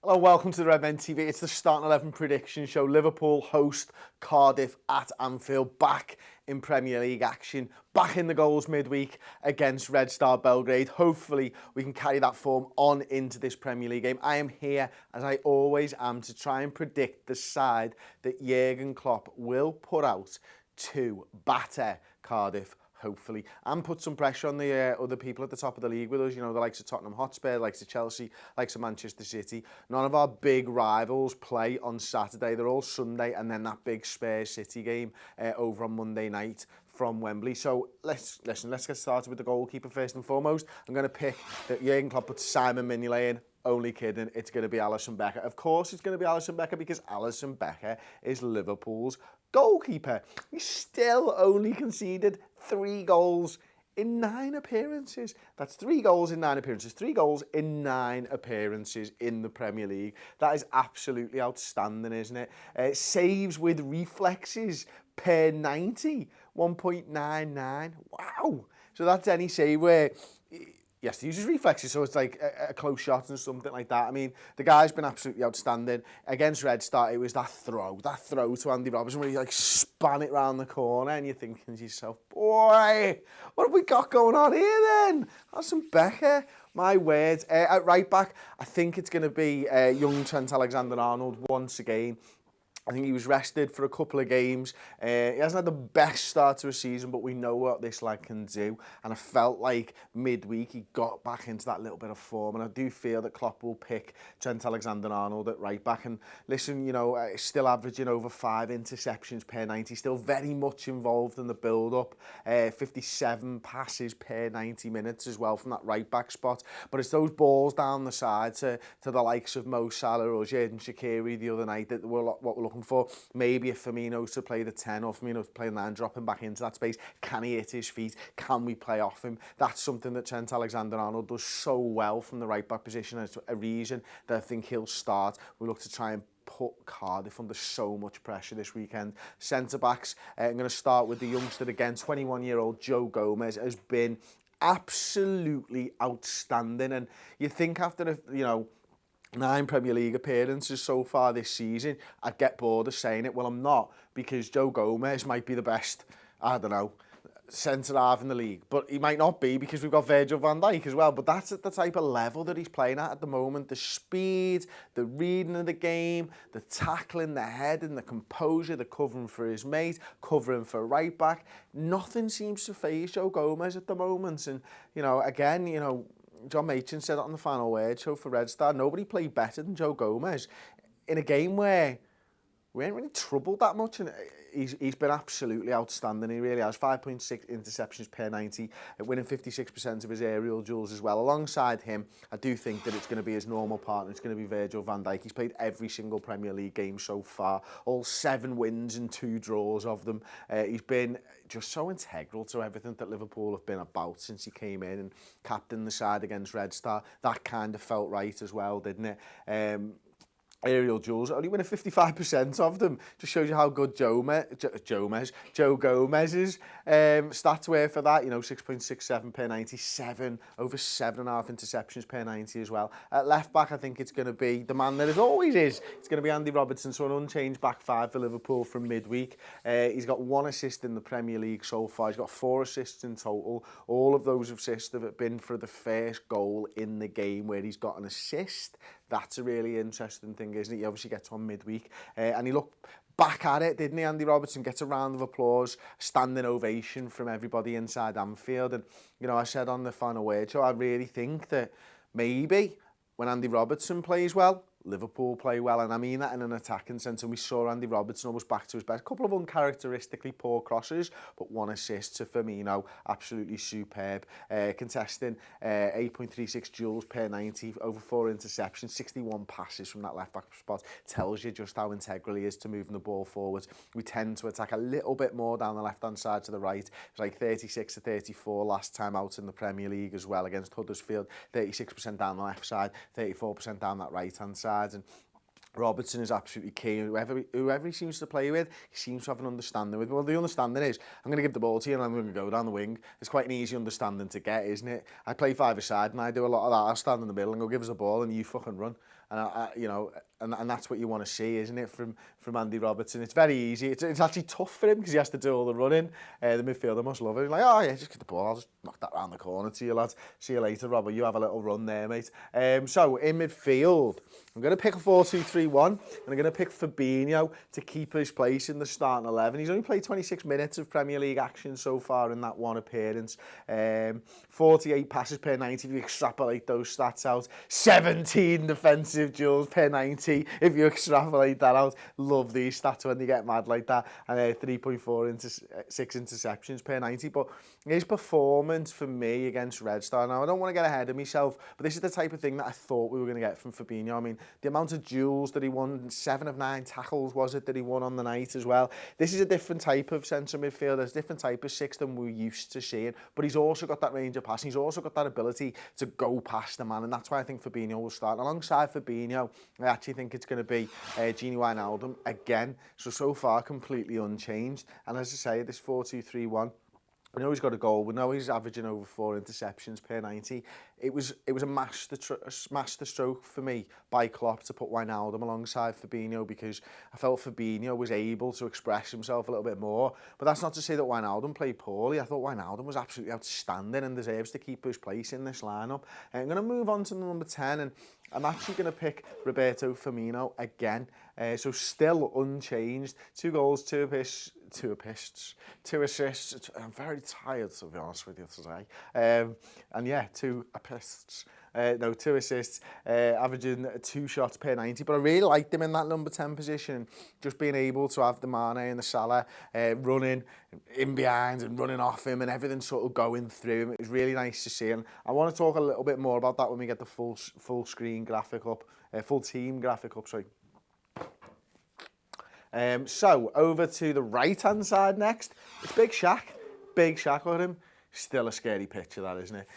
Hello, welcome to the Redmen TV. It's the Starting 11 prediction show. Liverpool host Cardiff at Anfield, back in Premier League action, back in the goals midweek against Red Star Belgrade. Hopefully we can carry that form on into this Premier League game. I am here, as I always am, to try and predict the side that Jurgen Klopp will put out to batter Cardiff, hopefully, and put some pressure on the other people at the top of the league with us. You know, the likes of Tottenham Hotspur, the likes of Chelsea, the likes of Manchester City. None of our big rivals play on Saturday. They're all Sunday, and then that big Spurs City game over on Monday night from Wembley. So let's get started with the goalkeeper first and foremost. I'm going to pick that Jurgen Klopp puts Simon Mignolet in. Only kidding, it's going to be Alisson Becker. Of course it's going to be Alisson Becker because Alisson Becker is Liverpool's goalkeeper. He still only conceded 3 goals in 9 appearances. That's 3 goals in 9 appearances. 3 goals in 9 appearances in the Premier League. That is absolutely outstanding, isn't it? Saves with reflexes per 90, 1.99. Wow. So that's any save where he has to use his reflexes, so it's like a close shot and something like that. I mean, the guy's been absolutely outstanding. Against Red Star, it was that throw to Andy Robertson where he like span it round the corner, and you're thinking to yourself, boy, what have we got going on here then? Alisson Becker, my word. At right back, I think it's going to be young Trent Alexander-Arnold once again. I think he was rested for a couple of games. He hasn't had the best start to a season, but we know what this lad can do. And I felt like midweek he got back into that little bit of form. And I do feel that Klopp will pick Trent Alexander-Arnold at right back. And listen, you know, still averaging over 5 interceptions per 90. Still very much involved in the build-up. 57 passes per 90 minutes as well from that right back spot. But it's those balls down the side to the likes of Mo Salah or Xherdan Shaqiri the other night that were what we're looking for. Maybe if Firmino to play the 10 or Firmino to play the 9, drop him back into that space. Can he hit his feet? Can we play off him? That's something that Trent Alexander-Arnold does so well from the right back position. It's a reason that I think he'll start. We look to try and put Cardiff under so much pressure this weekend. Centre-backs, I'm going to start with the youngster again. 21-year-old Joe Gomez has been absolutely outstanding. And you think after, 9 Premier League appearances so far this season, I'd get bored of saying it. Well, I'm not, because Joe Gomez might be the best, I don't know, centre-half in the league. But he might not be, because we've got Virgil van Dijk as well. But that's at the type of level that he's playing at the moment. The speed, the reading of the game, the tackling, the head and the composure, the covering for his mate, covering for right back. Nothing seems to faze Joe Gomez at the moment. And, again, John Machin said it on the Final Word show for Red Star. Nobody played better than Joe Gomez in a game where we ain't really troubled that much, and he's been absolutely outstanding. He really has. 5.6 interceptions per 90, winning 56% of his aerial duels as well. Alongside him, I do think that it's going to be his normal partner. It's going to be Virgil van Dijk. He's played every single Premier League game so far, all 7 wins and 2 draws of them. He's been just so integral to everything that Liverpool have been about since he came in and captained the side against Red Star. That kind of felt right as well, didn't it? Aerial duels, only winning 55% of them. Just shows you how good Joe Gomez's stats were for that. 6.67 per 97, over 7.5 interceptions per 90 as well. At left back, I think it's going to be the man that it always is. It's going to be Andy Robertson, so an unchanged back 5 for Liverpool from midweek. He's got 1 assist in the Premier League so far. He's got 4 assists in total. All of those assists have been for the first goal in the game where he's got an assist. That's a really interesting thing, isn't it? He obviously gets on midweek. And he looked back at it, didn't he? Andy Robertson gets a round of applause, standing ovation from everybody inside Anfield. And, I said on the Final Word show, I really think that maybe when Andy Robertson plays well, Liverpool play well, and I mean that in an attacking sense. And we saw Andy Robertson almost back to his best. A couple of uncharacteristically poor crosses, but 1 assist to Firmino, absolutely superb. Contesting 8.36 duels per 90, over 4 interceptions, 61 passes from that left-back spot. Tells you just how integral he is to moving the ball forward. We tend to attack a little bit more down the left-hand side to the right. It was like 36 to 34 last time out in the Premier League as well against Huddersfield. 36% down the left side, 34% down that right-hand side. And Robertson is absolutely key. Whoever he seems to play with, he seems to have an understanding with. Well, the understanding is, I'm going to give the ball to you and I'm going to go down the wing. It's quite an easy understanding to get, isn't it? I play 5-a-side and I do a lot of that. I'll stand in the middle and go, give us the ball and you fucking run. And you know, and that's what you want to see, isn't it, from Andy Robertson? It's very easy. It's actually tough for him because he has to do all the running. The midfielder must love it. He's like, oh yeah, just get the ball. I'll just knock that round the corner to you, lads. See you later, Robert. You have a little run there, mate. So in midfield, I'm going to pick a 4-2-3-1, and I'm going to pick Fabinho to keep his place in the starting 11. He's only played 26 minutes of Premier League action so far in that one appearance. 48 passes per 90 if you extrapolate those stats out. 17 defensive duels per 90 if you extrapolate that out. Love these stats when they get mad like that. And 3.4 into 6 interceptions per 90. But his performance for me against Red Star, now I don't want to get ahead of myself, but this is the type of thing that I thought we were going to get from Fabinho. I mean, the amount of duels that he won, 7 of 9 tackles was it that he won on the night as well. This is a different type of centre midfielder. There's a different type of 6 than we're used to seeing, but he's also got that range of passing. He's also got that ability to go past the man, and that's why I think Fabinho will start. Alongside Fabinho, I actually think it's going to be Gini Wijnaldum again. So far, completely unchanged. And as I say, this 4-2-3-1, we know he's got a goal. We know he's averaging over 4 interceptions per 90. It was a master stroke for me by Klopp to put Wijnaldum alongside Fabinho, because I felt Fabinho was able to express himself a little bit more. But that's not to say that Wijnaldum played poorly. I thought Wijnaldum was absolutely outstanding and deserves to keep his place in this lineup. I'm going to move on to number 10, and I'm actually going to pick Roberto Firmino again. So still unchanged. 2 goals, 2 assists. I'm very tired, to be honest with you today. And yeah, 2 assists. 2 assists, averaging 2 shots per 90. But I really liked him in that number 10 position. Just being able to have the Mane and the Salah running in behind and running off him and everything sort of going through him. It was really nice to see. And I want to talk a little bit more about that when we get the full screen graphic up, full team graphic up, sorry. So over to the right-hand side next. It's Big Shaq. Big Shaq with him. Still a scary picture, that, isn't it?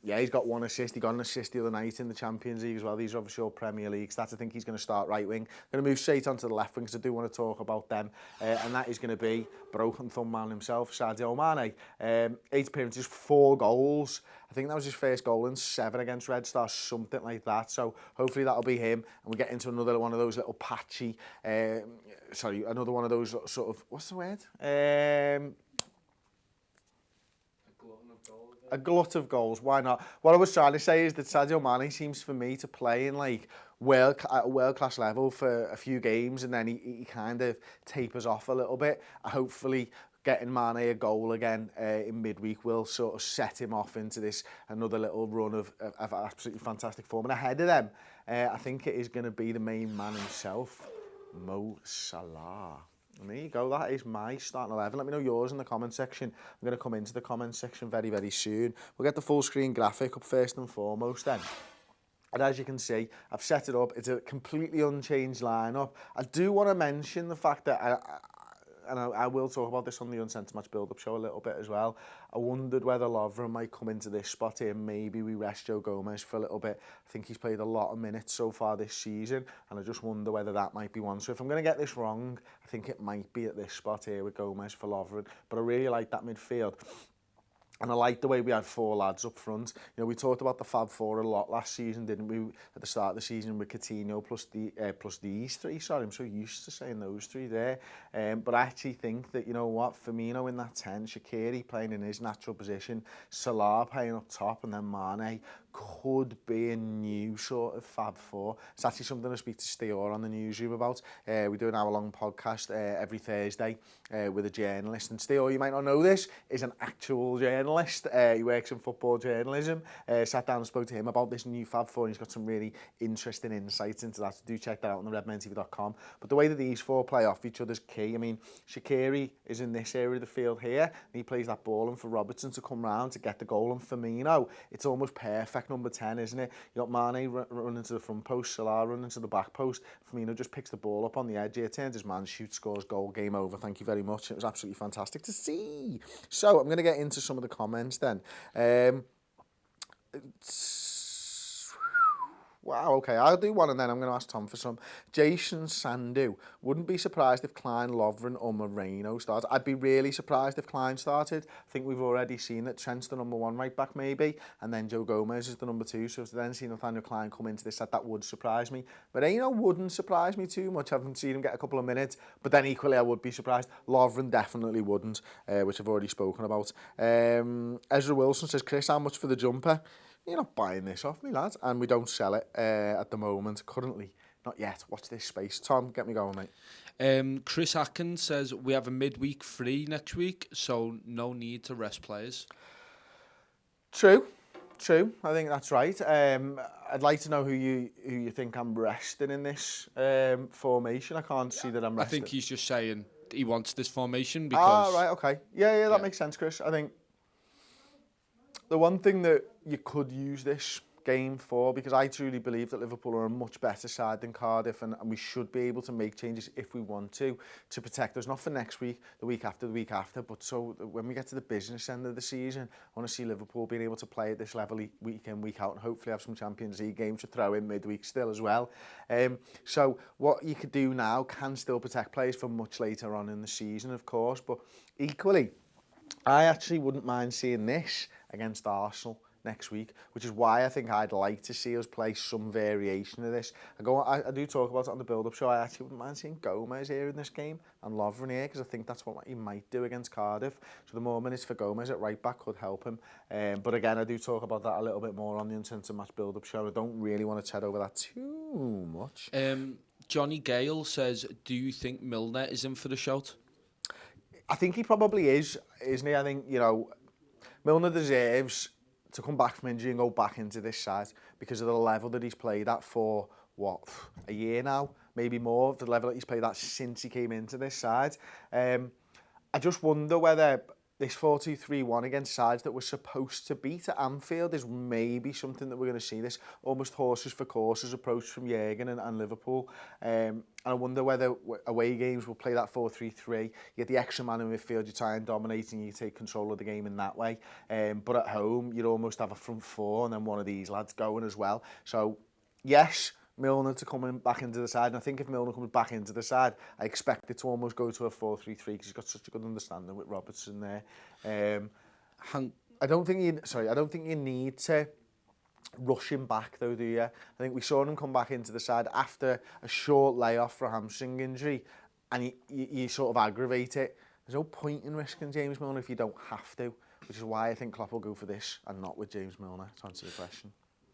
Yeah, he's got 1 assist. He got an assist the other night in the Champions League as well. These are obviously all Premier League stats. I think he's going to start right wing. Going to move straight onto the left wing because I do want to talk about them. And that is going to be broken thumb man himself, Sadio Mane. 8 appearances, 4 goals. I think that was his first goal in 7 against Red Star, something like that. So hopefully that'll be him. And we get into another one of those little patchy, another one of those sort of, what's the word? A glut of goals, why not? What I was trying to say is that Sadio Mane seems for me to play in like at a world-class level for a few games, and then he kind of tapers off a little bit. Hopefully getting Mane a goal again in midweek will sort of set him off into this another little run of absolutely fantastic form. And ahead of them, I think it is going to be the main man himself, Mo Salah. And there you go, that is my starting 11. Let me know yours in the comment section. I'm going to come into the comment section very, very soon. We'll get the full screen graphic up first and foremost then. And as you can see, I've set it up. It's a completely unchanged lineup. I do want to mention the fact that I will talk about this on the Uncensored Match build-up show a little bit as well. I wondered whether Lovren might come into this spot here. Maybe we rest Joe Gomez for a little bit. I think he's played a lot of minutes so far this season, and I just wonder whether that might be one. So if I'm going to get this wrong, I think it might be at this spot here with Gomez for Lovren. But I really like that midfield. And I like the way we had 4 lads up front. You know, we talked about the Fab Four a lot last season, didn't we? At the start of the season with Coutinho plus these 3. Sorry, I'm so used to saying those 3 there. But I actually think that, you know what, Firmino in that 10, Shaqiri playing in his natural position, Salah playing up top, and then Mane could be a new sort of Fab Four. It's actually something I speak to Steor on the newsroom about. We do an hour-long podcast every Thursday with a journalist. And Steor, you might not know this, is an actual journalist. He works in football journalism. Sat down and spoke to him about this new Fab Four, and he's got some really interesting insights into that. So do check that out on the redmentv.com. But the way that these 4 play off each other's key. I mean, Shaqiri is in this area of the field here, and he plays that ball in for Robertson to come round to get the goal. And Firmino, it's almost perfect number 10, isn't it? You got Mane running to the front post, Salah running to the back post. Firmino just picks the ball up on the edge here, turns his man, shoots, scores, goal, game over. Thank you very much. It was absolutely fantastic to see. So I'm going to get into some of the comments then. Wow, okay, I'll do one and then I'm going to ask Tom for some. Jason Sandu. Wouldn't be surprised if Klein, Lovren or Moreno started. I'd be really surprised if Klein started. I think we've already seen that Trent's the number 1 right back maybe, and then Joe Gomez is the number 2. So if then see Nathaniel Klein come into this set, that would surprise me. Moreno wouldn't surprise me too much. I haven't seen him get a couple of minutes, but then equally I would be surprised. Lovren definitely wouldn't, which I've already spoken about. Ezra Wilson says, Chris, how much for the jumper? You're not buying this off me, lad. And we don't sell it at the moment, currently. Not yet. Watch this space. Tom, get me going, mate. Chris Atkins says, we have a midweek free next week, so no need to rest players. True. I think that's right. I'd like to know who you think I'm resting in this formation. I can't see that I'm resting. I think he's just saying he wants this formation because... right, okay. Yeah, that makes sense, Chris. I think the one thing that you could use this game for, because I truly believe that Liverpool are a much better side than Cardiff, and we should be able to make changes if we want to protect us, not for next week, the week after, but so when we get to the business end of the season, I want to see Liverpool being able to play at this level week in, week out, and hopefully have some Champions League games to throw in midweek still as well. So what you could do now can still protect players for much later on in the season, of course, but equally, I actually wouldn't mind seeing this against Arsenal next week, which is why I think I'd like to see us play some variation of this. I do talk about it on the build-up show. I actually wouldn't mind seeing Gomez here in this game and Lovren here, because I think that's what he might do against Cardiff. So the moment it's for Gomez at right back could help him. But again, I do talk about that a little bit more on the Intensive Match build-up show. I don't really want to tread over that too much. Johnny Gale says, do you think Milner is in for the shout? I think he probably is, isn't he? I think, Milner deserves to come back from injury and go back into this side because of the level that he's played at for, a year now, maybe more, the level that he's played at since he came into this side. I just wonder whether this 4-2-3-1 against sides that we're supposed to beat at Anfield is maybe something that we're going to see, this almost horses for courses approach from Jurgen and Liverpool. And I wonder whether away games will play that 4-3-3. You get the extra man in midfield, you try and dominate and you take control of the game in that way. But at home, you'd almost have a front four and then one of these lads going as well. So, yes, Milner to come back into the side, and I think if Milner comes back into the side, I expect it to almost go to a 4-3-3 because he's got such a good understanding with Robertson there. I don't think you need to rush him back though, do you? I think we saw him come back into the side after a short layoff for a hamstring injury, and you sort of aggravate it. There's no point in risking James Milner if you don't have to, which is why I think Klopp will go for this and not with James Milner, to answer the question.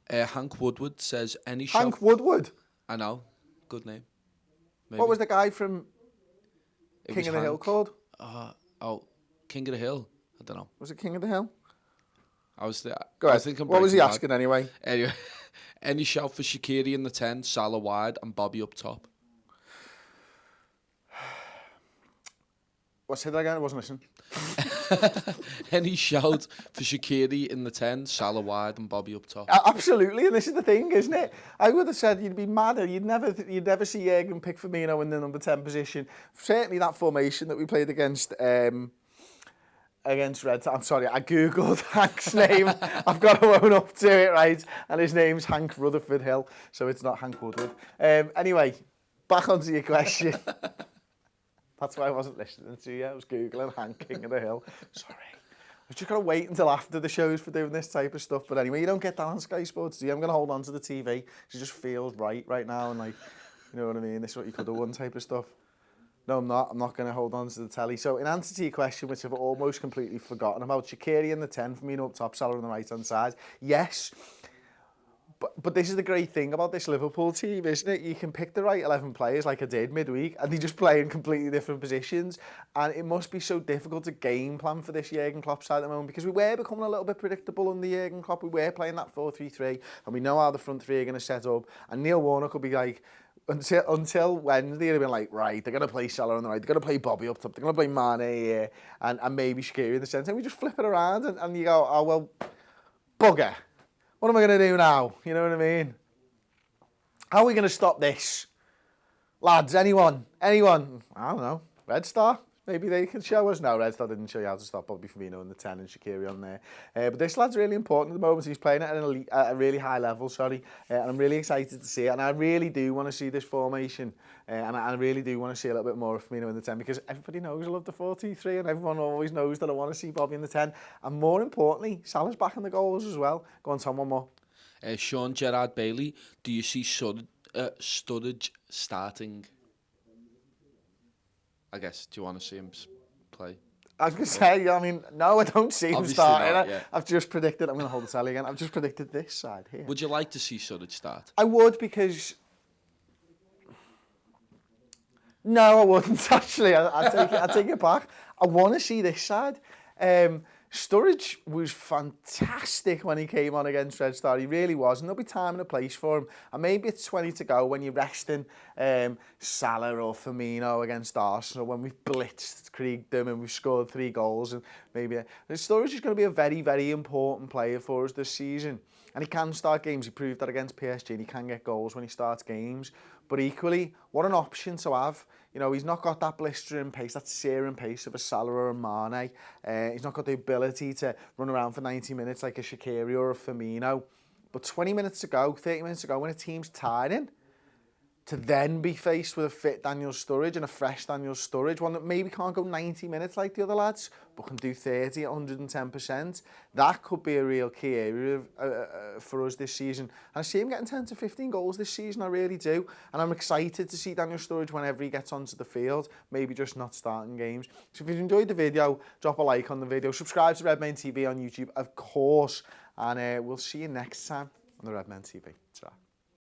Hank Woodward says, any Hank Woodward? I know. Good name. Maybe. What was the guy from King of the Hill called? King of the Hill? I don't know. Was it King of the Hill? I was there. Go ahead. What was he asking anyway? Anyway, any shout for Shaqiri in the 10, Salah wide and Bobby up top? Say that again? I wasn't listening. Any shout for Shaqiri in the 10, Salah wide and Bobby up top? Absolutely, and this is the thing, isn't it? I would have said you'd be mad. You'd never see Jurgen pick Firmino in the number 10 position. Certainly that formation that we played against Red. I'm sorry, I googled Hank's name. I've got to own up to it, right? And his name's Hank Rutherford Hill, so it's not Hank Woodward. Anyway, back onto your question. That's why I wasn't listening to you. I was Googling Hank King of the Hill. Sorry. I've just got to wait until after the shows for doing this type of stuff. But anyway, you don't get that on Sky Sports, do you? I'm going to hold on to the TV. It just feels right now. And, you know what I mean? This is what you could have won type of stuff. No, I'm not. I'm not going to hold on to the telly. So, in answer to your question, which I've almost completely forgotten about, Shaqiri in the 10, Firmino up top, Salah on the right-hand side. Yes. But this is the great thing about this Liverpool team, isn't it? You can pick the right 11 players like I did midweek and they just play in completely different positions. And it must be so difficult to game plan for this Jurgen Klopp side at the moment because we were becoming a little bit predictable under Jurgen Klopp. We were playing that 4-3-3 and we know how the front three are going to set up. And Neil Warnock will be like, until Wednesday, he'll be like, right, they're going to play Salah on the right, they're going to play Bobby up top, they're going to play Mane here, and maybe Shaqiri in the centre. And we just flip it around and you go, oh, well, bugger. What am I going to do now? You know what I mean? How are we going to stop this? Lads, anyone? I don't know. Red Star? Maybe they can show us now. Red Star didn't show you how to stop Bobby Firmino in the 10 and Shaqiri on there. But this lad's really important at the moment. He's playing at a really high level, and I'm really excited to see it. And I really do want to see this formation. And I really do want to see a little bit more of Firmino in the 10 because everybody knows I love the 4-2-3 and everyone always knows that I want to see Bobby in the 10. And more importantly, Salah's back in the goals as well. Go on, Tom, one more. Sean Gerard Bailey, do you see Sturridge starting? I guess, do you want to see him play? I was going to say, I mean, no, I don't see him Obviously starting. not, yeah. I've just predicted, I'm going to hold the tally again, I've just predicted this side here. Would you like to see Sturridge start? I would because... No, I wouldn't, actually. I take it back. I want to see this side. Sturridge was fantastic when he came on against Red Star. He really was. And there'll be time and a place for him. And maybe it's 20 to go when you're resting Salah or Firmino against Arsenal, when we've blitzed Creagdom and we've scored 3 goals. And maybe Sturridge is going to be a very, very important player for us this season. And he can start games. He proved that against PSG. And he can get goals when he starts games. But equally, what an option to have. You know, he's not got that blistering pace, that searing pace of a Salah or a Mane. He's not got the ability to run around for 90 minutes like a Shaqiri or a Firmino. But 20 minutes to go, 30 minutes to go, when a team's tiring, to then be faced with a fit Daniel Sturridge and a fresh Daniel Sturridge, one that maybe can't go 90 minutes like the other lads, but can do 30, 110%. That could be a real key area for us this season. And I see him getting 10 to 15 goals this season, I really do. And I'm excited to see Daniel Sturridge whenever he gets onto the field, maybe just not starting games. So if you've enjoyed the video, drop a like on the video. Subscribe to Redmen TV on YouTube, of course. And we'll see you next time on the Redmen TV. Ta-ra.